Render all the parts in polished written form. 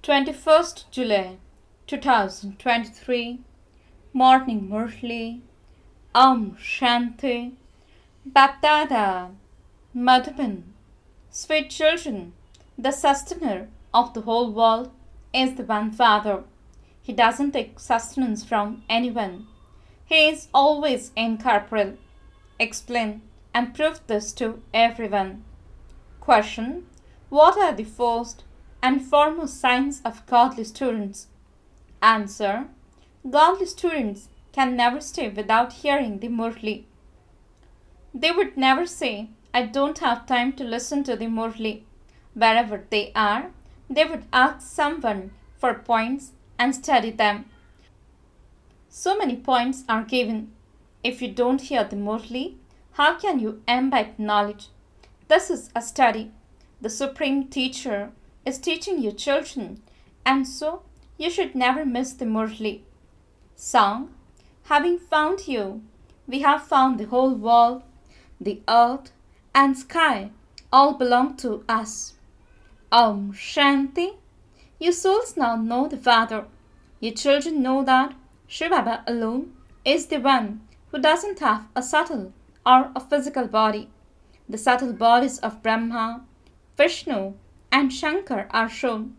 21st July 2023 Morning Murli Shanti BapDada Madhuban. Sweet children, the sustainer of the whole world is the one Father. He doesn't take sustenance from anyone. He is always incorporeal. Explain and prove this to everyone. Question: what are the first and foremost signs of godly students? Answer: godly students can never stay without hearing the Murli. They would never say, I don't have time to listen to the Murli. Wherever they are, they would ask someone for points and study them. So many points are given. If you don't hear the Murli, how can you imbibe knowledge? This is a study. The Supreme Teacher is teaching you children, and so you should never miss the Murli. Song: having found you, we have found the whole world. The earth and sky all belong to us. Shanti. You souls now know the Father. You children know that Shivbaba alone is the one who doesn't have a subtle or a physical body. The subtle bodies of Brahma, Vishnu and Shankar are shown.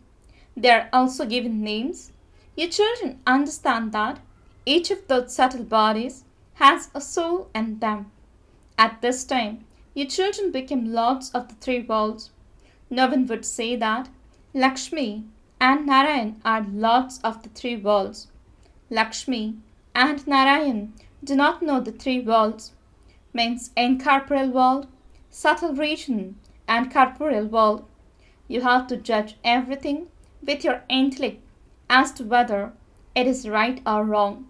They are also given names. You children understand that each of those subtle bodies has a soul in them. At this time, you children became lords of the three worlds. No one would say that Lakshmi and Narayan are lords of the three worlds. Lakshmi and Narayan do not know the three worlds, means incorporeal world, subtle region and corporeal world. You have to judge everything with your intellect as to whether it is right or wrong.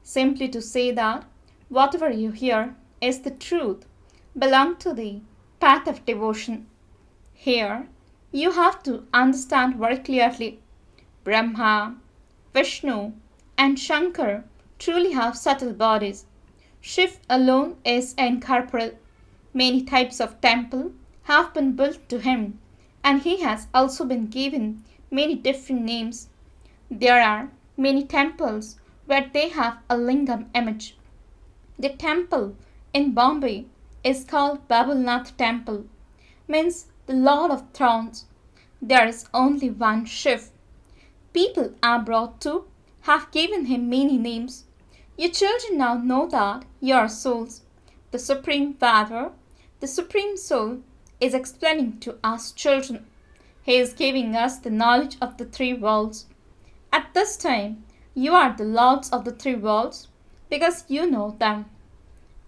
Simply to say that whatever you hear is the truth belong to the path of devotion. Here you have to understand very clearly. Brahma, Vishnu and Shankar truly have subtle bodies. Shiv alone is incorporeal. Many types of temple have been built to him, and he has also been given many different names. There are many temples where they have a lingam image. The temple in Bombay is called Babulnath Temple, means the Lord of Thrones. There is only one Shiv. People abroad too have given him many names. You children now know that your souls, the Supreme Father, the Supreme Soul, is explaining to us children. He is giving us the knowledge of the three worlds. At this time, you are the lords of the three worlds because you know them.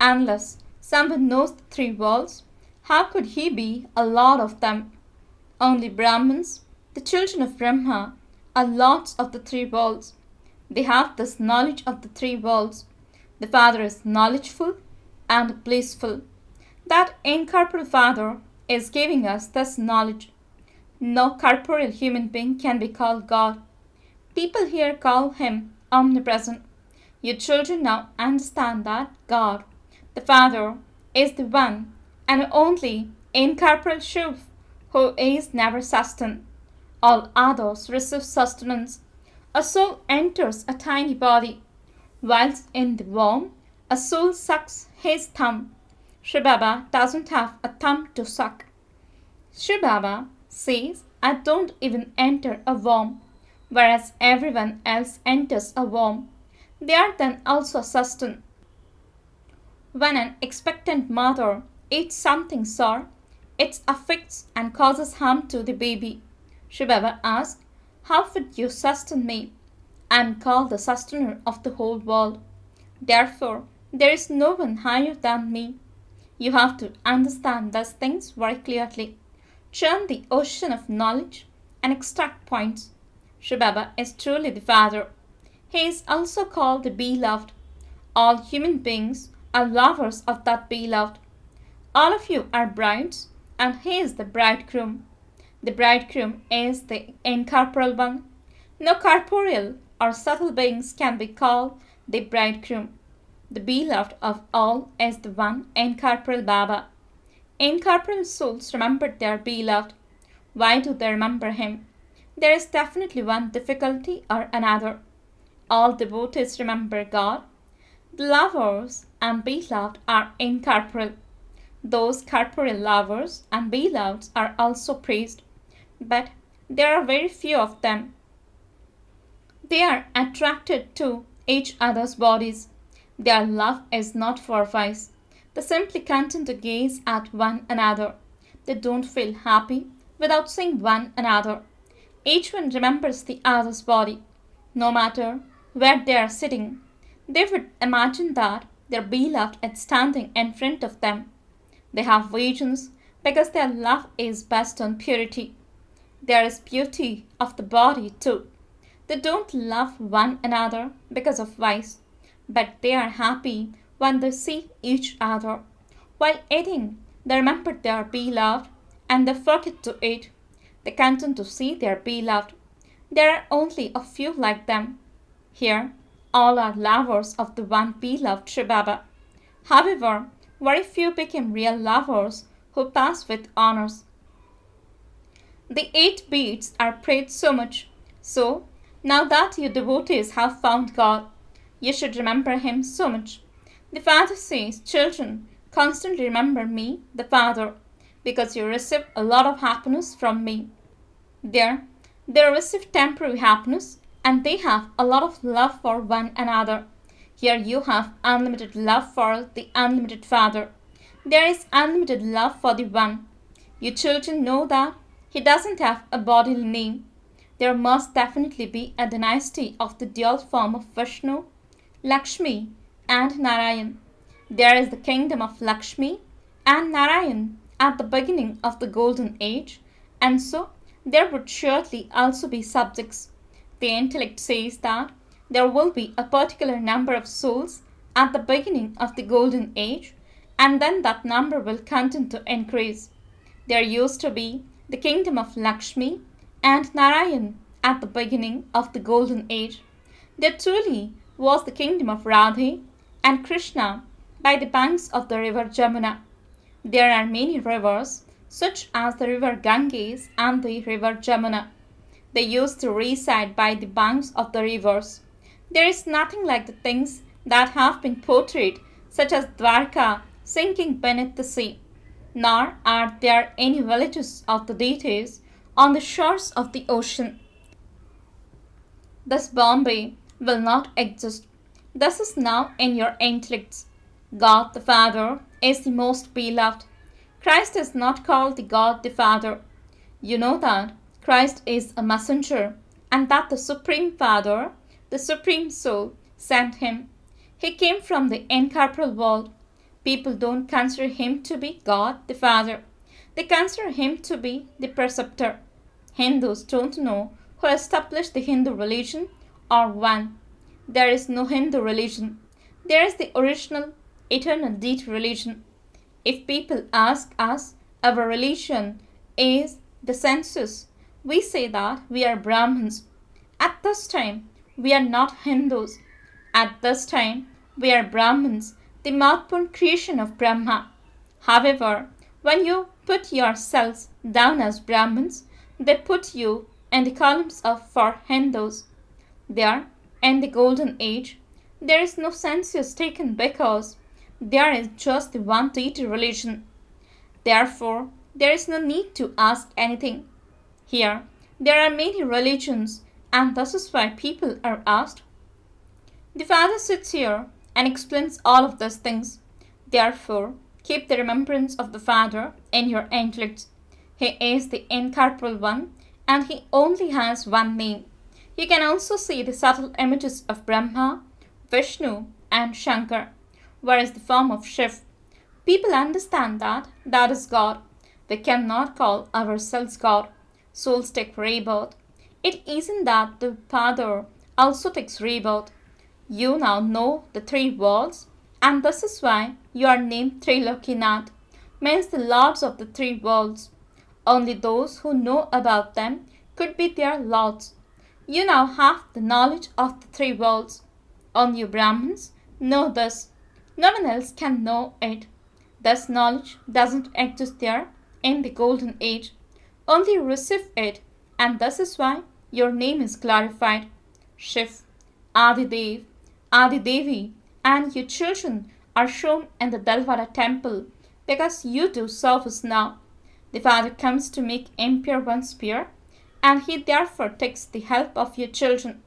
Unless someone knows the three worlds, how could he be a lord of them? Only Brahmins, the children of Brahma, are lords of the three worlds. They have this knowledge of the three worlds. The Father is knowledgeful and blissful. That incorporeal Father is giving us this knowledge. No corporeal human being can be called God. People here call him omnipresent. You children now understand that God, the Father, is the one and only incorporeal Shiv who is never sustained. All others receive sustenance. A soul enters a tiny body. Whilst in the womb, a soul sucks his thumb. Shivbaba doesn't have a thumb to suck. Shivbaba says, I don't even enter a womb, whereas everyone else enters a womb. They are then also sustained. When an expectant mother eats something sour, it affects and causes harm to the baby. Shivbaba asks, how would you sustain me? I am called the sustainer of the whole world. Therefore, there is no one higher than me. You have to understand these things very clearly. Churn the ocean of knowledge and extract points. Shivbaba is truly the Father. He is also called the Beloved. All human beings are lovers of that Beloved. All of you are brides, and he is the bridegroom. The bridegroom is the incorporeal one. No corporeal or subtle beings can be called the bridegroom. The beloved of all is the one incorporeal Baba. Incorporeal souls remember their beloved. Why do they remember him? there is definitely one difficulty or another. All devotees remember God. The lovers and beloved are incorporeal. Those corporeal lovers and beloveds are also praised, but there are very few of them. They are attracted to each other's bodies. Their love is not for vice. They simply content to gaze at one another. They don't feel happy without seeing one another. Each one remembers the other's body. No matter where they are sitting, they would imagine that their beloved is standing in front of them. They have visions because their love is based on purity. There is beauty of the body too. They don't love one another because of vice, but they are happy when they see each other. While eating, they remember their beloved and they forget to eat. They continue to see their beloved. There are only a few like them. Here, all are lovers of the one beloved shivbaba. However, very few became real lovers who pass with honors. The 8 beads are prayed so much. So, now that you devotees have found God, you should remember Him so much. The Father says, children, constantly remember me, the Father, because you receive a lot of happiness from me. There, they receive temporary happiness and they have a lot of love for one another. Here you have unlimited love for the unlimited Father. There is unlimited love for the One. You children know that He doesn't have a bodily name. There must definitely be a dynasty of the dual form of Vishnu, Lakshmi and Narayan. There is the kingdom of Lakshmi and Narayan at the beginning of the golden age, and so there would surely also be subjects. The intellect says that there will be a particular number of souls at the beginning of the golden age, and then that number will continue to increase. There used to be the kingdom of Lakshmi and Narayan at the beginning of the golden age. There truly was the kingdom of Radhe and Krishna by the banks of the river Jamuna. There are many rivers, such as the river Ganges and the river Jamuna. They used to reside by the banks of the rivers. There is nothing like the things that have been portrayed, such as Dwarka sinking beneath the sea. Nor are there any villages of the deities on the shores of the ocean. Thus Bombay will not exist. This is now in your intellects. God the Father is the most beloved. Christ is not called the God the Father. You know that Christ is a messenger and that the Supreme Father, the Supreme Soul, sent Him. He came from the incorporeal world. People don't consider Him to be God the Father. They consider Him to be the preceptor. Hindus don't know who established the Hindu religion or one. There is no Hindu religion. There is the original, eternal deity religion. If people ask us, our religion is the census, we say that we are Brahmins. At this time, we are not Hindus. At this time, we are Brahmins, the mouth-born creation of Brahma. However, when you put yourselves down as Brahmins, they put you in the columns of for Hindus. There, in the golden age, there is no census taken because there is just the one deity religion. Therefore, there is no need to ask anything. Here, there are many religions, and this is why people are asked. The Father sits here and explains all of these things. Therefore, keep the remembrance of the Father in your intellects. He is the incorporeal one, and He only has one name. You can also see the subtle images of Brahma, Vishnu, and Shankar. Where is the form of Shiv? People understand that that is God. We cannot call ourselves God. Souls take rebirth. It isn't that the Father also takes rebirth. You now know the 3 worlds, and this is why you are named Trilokinath, means the lords of the 3 worlds. Only those who know about them could be their lords. You now have the knowledge of the 3 worlds. Only you Brahmins know this. No one else can know it. This knowledge doesn't exist there in the golden age. Only you receive it and this is why your name is glorified. Shiv, Adidev, Adidevi, and your children are shown in the Dalvara temple because you do service now. The Father comes to make impure ones pure, and he therefore takes the help of your children.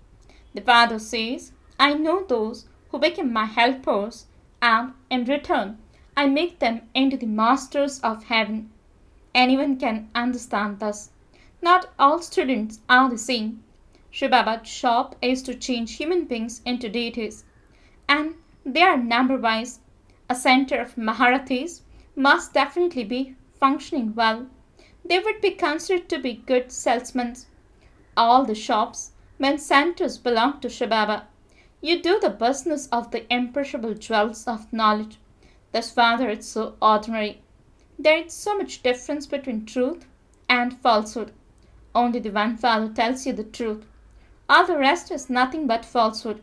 The Father says, I know those who become my helpers, and in return I make them into the masters of heaven. Anyone can understand this. Not all students are the same. Shivbaba's job is to change human beings into deities, and they are number-wise. A center of Maharathis must definitely be functioning well. They would be considered to be good salesmen. All the shops, men centers belong to Shivbaba. You do the business of the imperishable jewels of knowledge. This Father is so ordinary. There is so much difference between truth and falsehood. Only the one Father tells you the truth. All the rest is nothing but falsehood.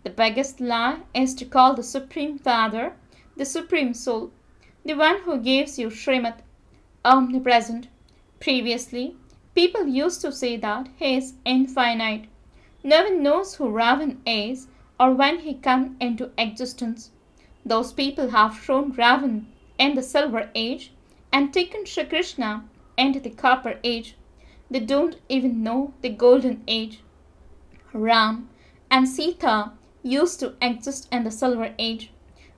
The biggest lie is to call the Supreme Father the Supreme Soul, the one who gives you Srimad, omnipresent. Previously, people used to say that he is infinite. No one knows who Ravan is or when he came into existence. Those people have thrown Ravan in the Silver Age and taken Shri Krishna into the Copper Age. They don't even know the Golden Age. Ram and Sita used to exist in the Silver Age.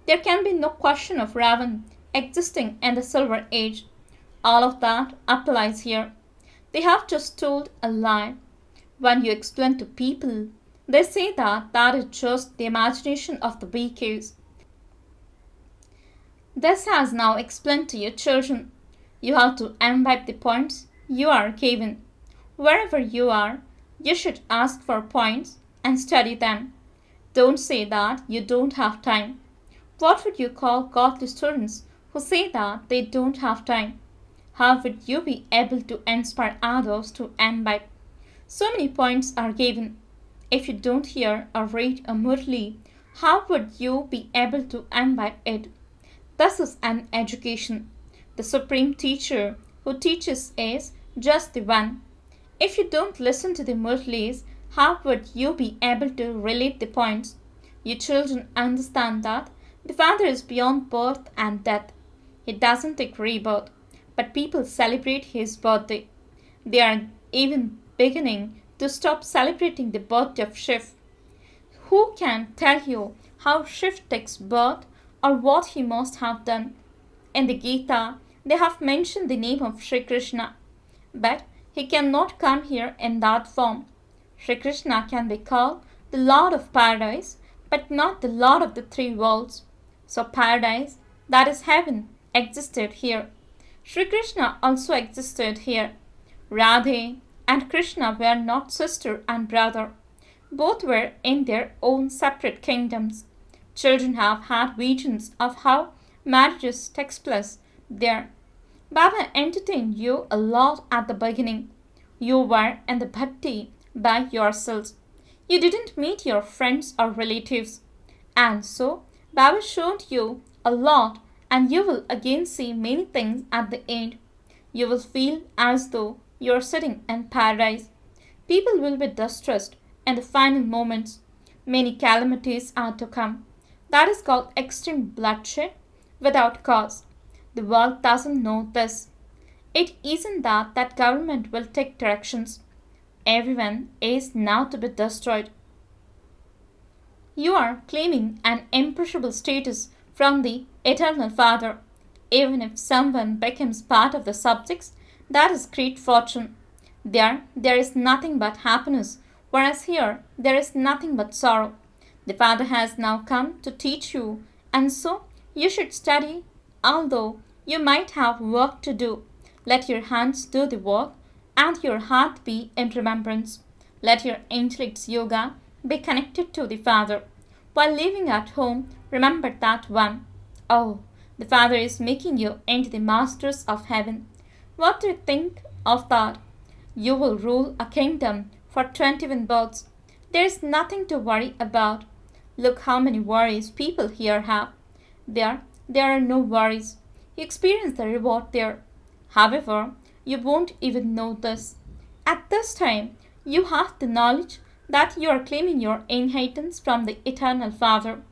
There can be no question of Ravan existing in the Silver Age. All of that applies here. They have just told a lie. When you explain to people, they say that that is just the imagination of the BKs. This has now explained to your children. You have to imbibe the points you are given. Wherever you are, you should ask for points and study them. Don't say that you don't have time. What would you call godly students who say that they don't have time? How would you be able to inspire others to imbibe? So many points are given. If you don't hear or read a Murli, how would you be able to imbibe it? This is an education. The supreme teacher who teaches is just the one. If you don't listen to the Murlis, how would you be able to relate the points? Your children understand that the Father is beyond birth and death. He doesn't take rebirth, but people celebrate his birthday. They are even beginning to stop celebrating the birthday of Shiv. Who can tell you how Shiv takes birth or what he must have done? In the Gita, they have mentioned the name of Sri Krishna, but he cannot come here in that form. Sri Krishna can be called the Lord of Paradise, but not the Lord of the three worlds. So paradise, that is heaven, existed here. Sri Krishna also existed here. Radhe and Krishna were not sister and brother. Both were in their own separate kingdoms. Children have had visions of how marriages takes place there. Baba entertained you a lot at the beginning. You were in the bhakti by yourselves. You didn't meet your friends or relatives. And so, Baba showed you a lot, and you will again see many things at the end. You will feel as though you are sitting in paradise. People will be distressed in the final moments. Many calamities are to come. That is called extreme bloodshed without cause. The world doesn't know this. It isn't that government will take directions. Everyone is now to be destroyed. You are claiming an imperishable status from the Eternal Father. Even if someone becomes part of the subjects, that is great fortune. There is nothing but happiness, whereas here there is nothing but sorrow. The Father has now come to teach you, and so you should study, although you might have work to do. Let your hands do the work, and your heart be in remembrance. Let your intellect's yoga be connected to the Father. While living at home, remember that one. Oh, the Father is making you into the masters of heaven. What do you think of that? You will rule a kingdom for 21 births. There is nothing to worry about. Look how many worries people here have. There are no worries. You experience the reward there. However, you won't even know this. At this time, you have the knowledge that you are claiming your inheritance from the Eternal Father.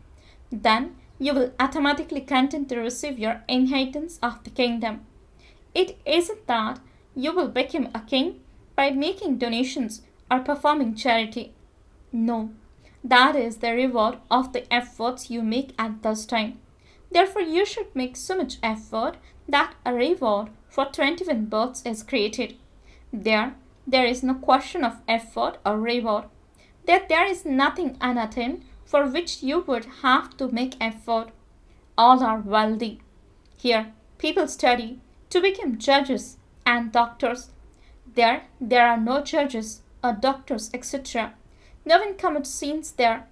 Then you will automatically continue to receive your inheritance of the kingdom. It isn't that you will become a king by making donations or performing charity. No, that is the reward of the efforts you make at this time. Therefore, you should make so much effort that a reward for 21 births is created. There is no question of effort or reward. That there is nothing unattained for which you would have to make effort. All are wealthy. Here, people study to become judges and doctors. There are no judges or doctors, etc. No one commits sins there.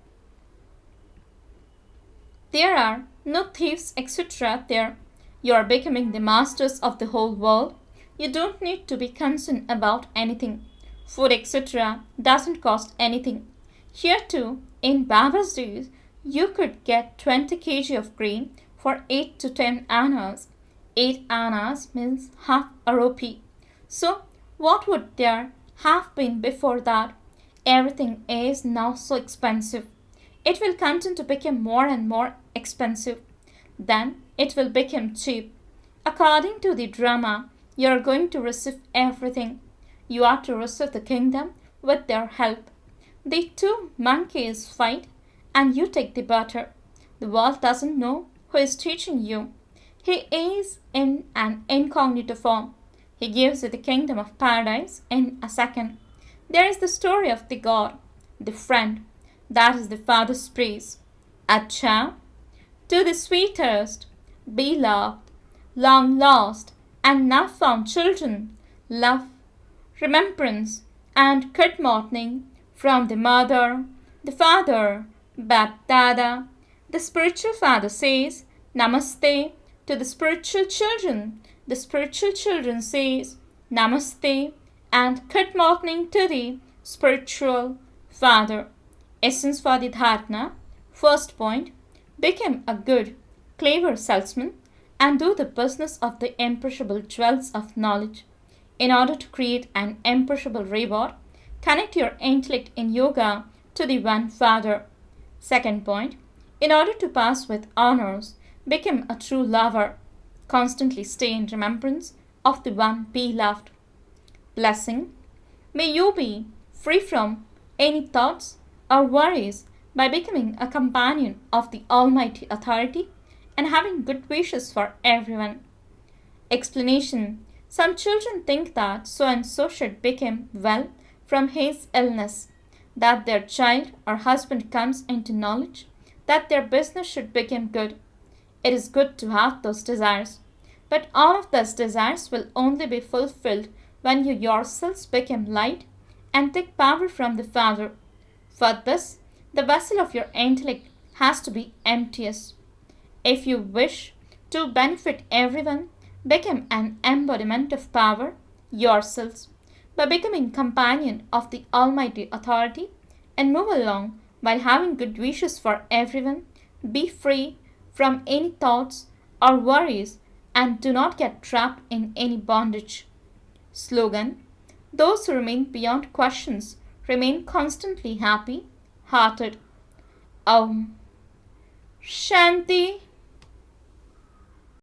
There are no thieves, etc. there. You are becoming the masters of the whole world. You don't need to be concerned about anything. Food, etc. doesn't cost anything. Here too, in Baba's days, you could get 20 kg of grain for 8 to 10 annas. 8 annas means half a rupee. So, what would there have been before that? Everything is now so expensive. It will continue to become more and more expensive. Then it will become cheap. According to the drama, you are going to receive everything. You are to receive the kingdom with their help. The two monkeys fight and you take the butter. The world doesn't know who is teaching you. He is in an incognito form. He gives you the kingdom of paradise in a second. There is the story of the God, the friend. That is the Father's praise. Acha, to the sweetest, beloved, long lost, and now found children, love, remembrance, and good morning from the mother, the father, BapDada. The spiritual father says, Namaste to the spiritual children. The spiritual children says, Namaste and good morning to the spiritual father. Essence for the dharana. First point, become a good, clever salesman and do the business of the imperishable jewels of knowledge. In order to create an imperishable reward, connect your intellect in yoga to the one Father. Second point, in order to pass with honors, become a true lover. Constantly stay in remembrance of the one beloved. Blessing, may you be free from any thoughts or worries by becoming a companion of the Almighty Authority and having good wishes for everyone. Explanation, some children think that so and so should become well from his illness, that their child or husband comes into knowledge, that their business should become good. It is good to have those desires, but all of those desires will only be fulfilled when you yourselves become light and take power from the Father. For this, the vessel of your intellect has to be emptiest. If you wish to benefit everyone, become an embodiment of power yourselves by becoming companion of the Almighty Authority and move along while having good wishes for everyone. Be free from any thoughts or worries and do not get trapped in any bondage. Slogan, those who remain beyond questions remain constantly happy hearted. Om Shanti.